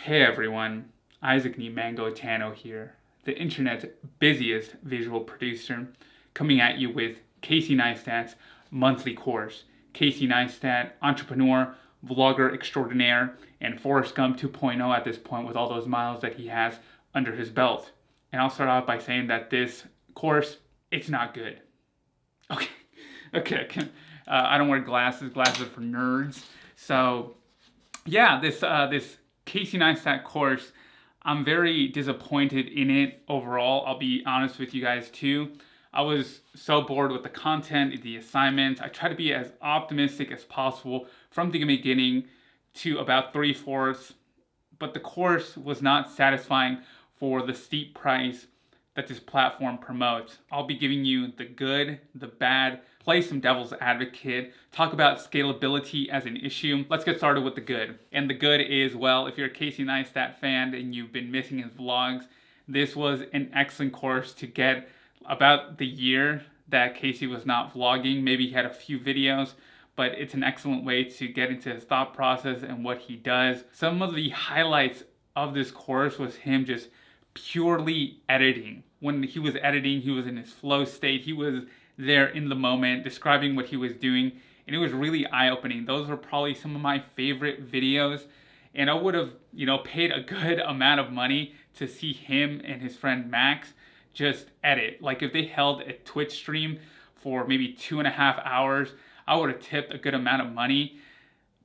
Hey everyone, Isaac Mango Tano here, the internet's busiest visual producer, coming at you with Casey Neistat's monthly course. Casey Neistat, entrepreneur, vlogger extraordinaire, and Forrest Gump 2.0 at this point with all those miles that he has under his belt. And I'll start off by saying that this course, it's not good. Okay. I don't wear glasses. Glasses are for nerds. So, yeah, this Casey Neistat course, I'm very disappointed in it overall. I'll be honest with you guys too. I was so bored with the content, the assignments. I try to be as optimistic as possible from the beginning to about 3/4, but the course was not satisfying for the steep price that this platform promotes. I'll be giving you the good, the bad, play some devil's advocate, talk about scalability as an issue. Let's get started with the good. And the good is, well, if you're a Casey Neistat fan and you've been missing his vlogs, this was an excellent course to get about the year that Casey was not vlogging. Maybe he had a few videos, but it's an excellent way to get into his thought process and what he does. Some of the highlights of this course was him just purely editing. When he was editing, he was in his flow state. He was there in the moment, describing what he was doing, and it was really eye-opening. Those were probably some of my favorite videos, and I would have, paid a good amount of money to see him and his friend Max just edit. Like if they held a Twitch stream for maybe 2.5 hours, I would have tipped a good amount of money,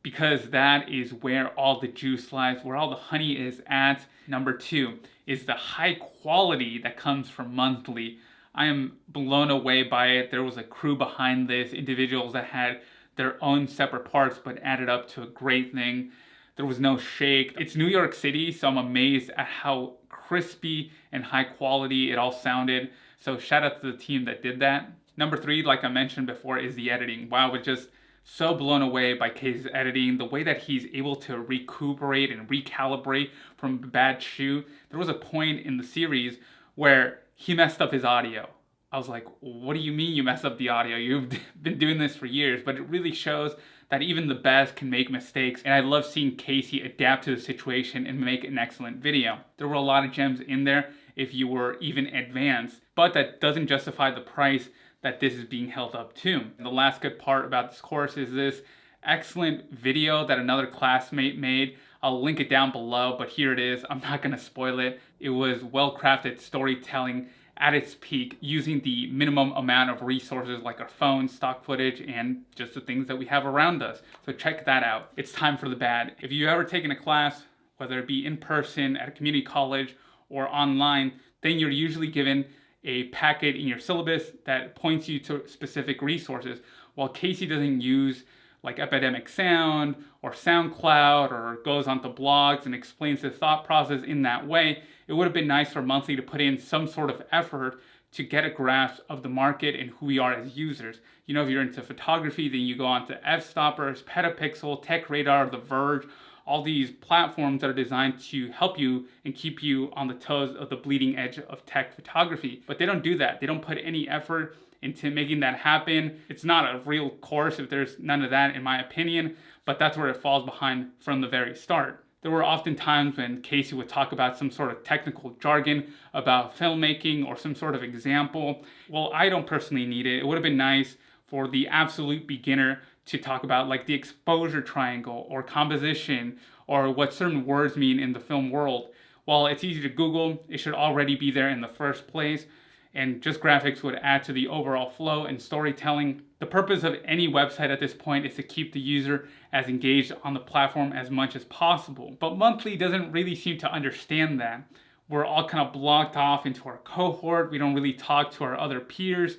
because that is where all the juice lies, where all the honey is at. Number 2 is the high quality that comes from monthly. I am blown away by it. There was a crew behind this, individuals that had their own separate parts but added up to a great thing. There was no shake. It's New York City, so I'm amazed at how crispy and high quality it all sounded. So shout out to the team that did that. Number 3, like I mentioned before, is the editing. Wow, I was just so blown away by Casey's editing, the way that he's able to recuperate and recalibrate from a bad shoot. There was a point in the series where he messed up his audio. I was like, what do you mean you messed up the audio? You've been doing this for years. But it really shows that even the best can make mistakes. And I love seeing Casey adapt to the situation and make an excellent video. There were a lot of gems in there if you were even advanced, but that doesn't justify the price that this is being held up to. And the last good part about this course is this excellent video that another classmate made. I'll link it down below, but here it is. I'm not gonna spoil it. It was well-crafted storytelling at its peak, using the minimum amount of resources like our phones, stock footage, and just the things that we have around us. So check that out. It's time for the bad. If you've ever taken a class, whether it be in person at a community college or online, then you're usually given a packet in your syllabus that points you to specific resources. While Casey doesn't use like Epidemic Sound or SoundCloud or goes onto blogs and explains the thought process in that way, it would have been nice for Monthly to put in some sort of effort to get a grasp of the market and who we are as users. If you're into photography, then you go on to F-Stoppers, Petapixel, Tech Radar, The Verge, all these platforms that are designed to help you and keep you on the toes of the bleeding edge of tech photography. But they don't do that. They don't put any effort into making that happen. It's not a real course if there's none of that, in my opinion, but that's where it falls behind from the very start. There were often times when Casey would talk about some sort of technical jargon about filmmaking or some sort of example. Well, I don't personally need it. It would have been nice for the absolute beginner to talk about like the exposure triangle or composition or what certain words mean in the film world. While it's easy to Google, it should already be there in the first place, and just graphics would add to the overall flow and storytelling. The purpose of any website at this point is to keep the user as engaged on the platform as much as possible. But Monthly doesn't really seem to understand that. We're all kind of blocked off into our cohort. We don't really talk to our other peers.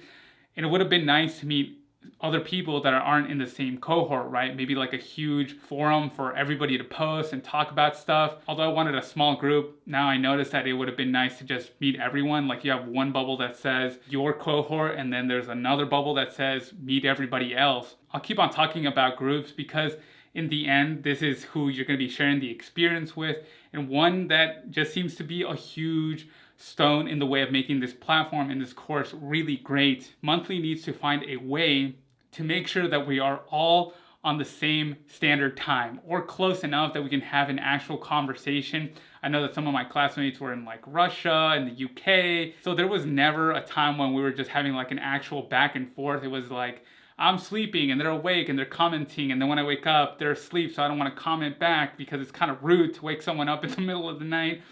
And it would have been nice to meet other people that aren't in the same cohort, right? Maybe like a huge forum for everybody to post and talk about stuff. Although I wanted a small group, now I noticed that it would have been nice to just meet everyone. Like you have one bubble that says your cohort, and then there's another bubble that says meet everybody else. I'll keep on talking about groups because in the end, this is who you're going to be sharing the experience with, and one that just seems to be a huge stone in the way of making this platform and this course really great. Monthly needs to find a way to make sure that we are all on the same standard time or close enough that we can have an actual conversation. I know that some of my classmates were in like Russia and the UK, so there was never a time when we were just having like an actual back and forth. It was like, I'm sleeping and they're awake and they're commenting, and then when I wake up, they're asleep, so I don't want to comment back because it's kind of rude to wake someone up in the middle of the night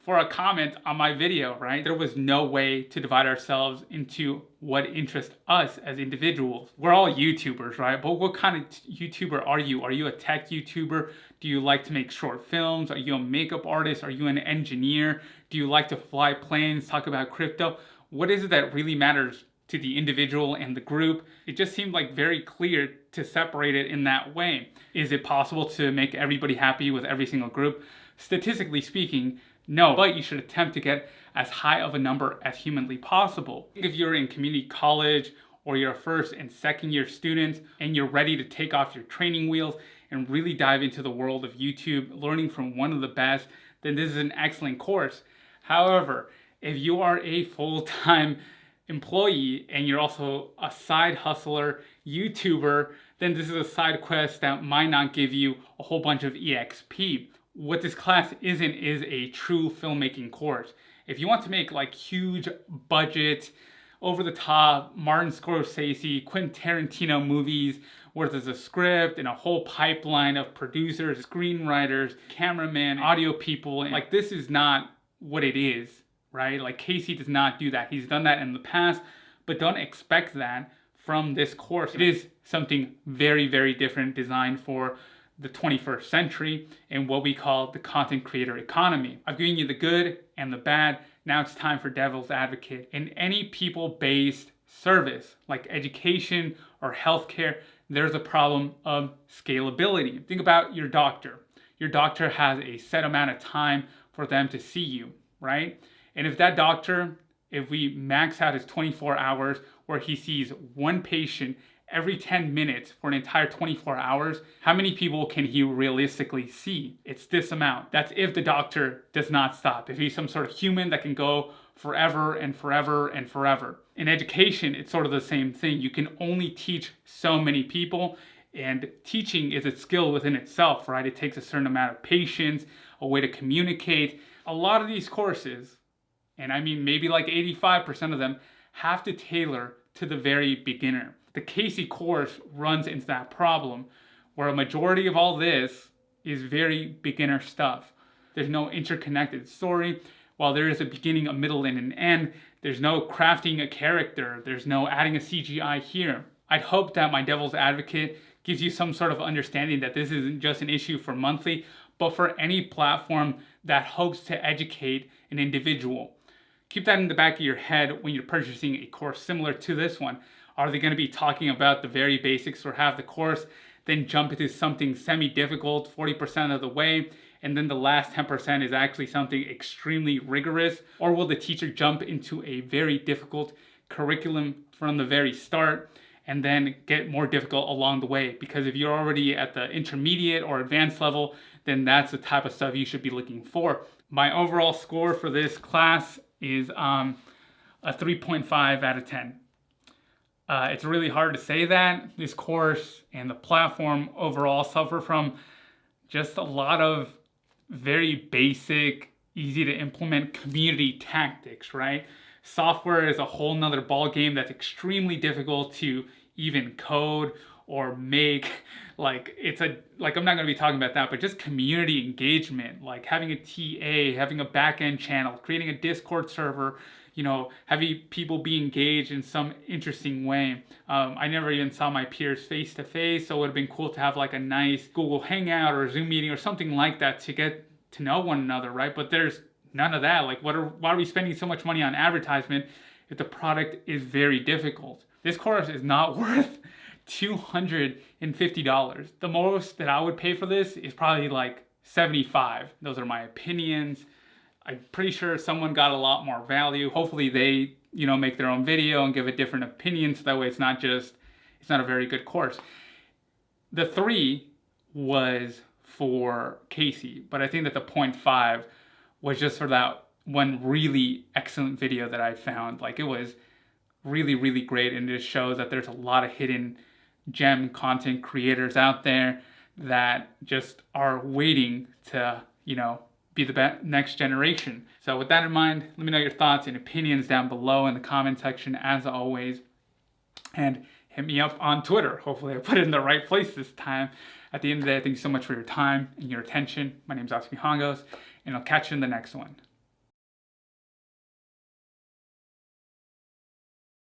for a comment on my video, right? There was no way to divide ourselves into what interests us as individuals. We're all YouTubers, right? But what kind of YouTuber are you? Are you a tech YouTuber? Do you like to make short films? Are you a makeup artist? Are you an engineer? Do you like to fly planes, talk about crypto? What is it that really matters to the individual and the group? It just seemed like very clear to separate it in that way. Is it possible to make everybody happy with every single group? Statistically speaking, no, but you should attempt to get as high of a number as humanly possible. If you're in community college or you're a first and second year student and you're ready to take off your training wheels and really dive into the world of YouTube, learning from one of the best, then this is an excellent course. However, if you are a full-time employee and you're also a side hustler YouTuber, then this is a side quest that might not give you a whole bunch of EXP. What this class isn't is a true filmmaking course. If you want to make like huge budget, over the top, Martin Scorsese, Quentin Tarantino movies where there's a script and a whole pipeline of producers, screenwriters, cameramen, audio people, like this is not what it is, right? Like Casey does not do that. He's done that in the past, but don't expect that from this course. It is something very, very different, designed for the 21st century and what we call the content creator economy. I've given you the good and the bad. Now it's time for devil's advocate. In any people-based service like education or healthcare, there's a problem of scalability. Think about your doctor. Your doctor has a set amount of time for them to see you, right? And if that doctor, if we max out his 24 hours where he sees one patient every 10 minutes for an entire 24 hours, how many people can he realistically see? It's this amount. That's if the doctor does not stop. If he's some sort of human that can go forever and forever and forever. In education, it's sort of the same thing. You can only teach so many people, and teaching is a skill within itself, right? It takes a certain amount of patience, a way to communicate. A lot of these courses, and I mean maybe like 85% of them, have to tailor to the very beginner. The Casey course runs into that problem where a majority of all this is very beginner stuff. There's no interconnected story. While there is a beginning, a middle, and an end, there's no crafting a character. There's no adding a CGI here. I'd hope that my devil's advocate gives you some sort of understanding that this isn't just an issue for monthly, but for any platform that hopes to educate an individual. Keep that in the back of your head when you're purchasing a course similar to this one. Are they going to be talking about the very basics for half the course, then jump into something semi-difficult 40% of the way, and then the last 10% is actually something extremely rigorous? Or will the teacher jump into a very difficult curriculum from the very start and then get more difficult along the way? Because if you're already at the intermediate or advanced level, then that's the type of stuff you should be looking for. My overall score for this class is a 3.5 out of 10. It's really hard to say that. This course and the platform overall suffer from just a lot of very basic, easy to implement community tactics, right? Software is a whole nother ballgame that's extremely difficult to even code or make. I'm not going to be talking about that, but just community engagement, like having a TA, having a back-end channel, creating a Discord server, having people be engaged in some interesting way. I never even saw my peers face to face, so it would have been cool to have like a nice Google Hangout or a Zoom meeting or something like that to get to know one another, right? But there's none of that. Like, why are we spending so much money on advertisement if the product is very difficult? This course is not worth $250. The most that I would pay for this is probably like $75. Those are my opinions. I'm pretty sure someone got a lot more value. Hopefully they, make their own video and give a different opinion, so that way it's not a very good course. The 3 was for Casey, but I think that the 0.5 was just for that one really excellent video that I found. Like, it was really, really great, and it just shows that there's a lot of hidden gem content creators out there that just are waiting to, you know, be the next generation. So with that in mind, let me know your thoughts and opinions down below in the comment section as always. And hit me up on Twitter. Hopefully I put it in the right place this time. At the end of the day, thank you so much for your time and your attention. My name is Oscar Hongos, and I'll catch you in the next one.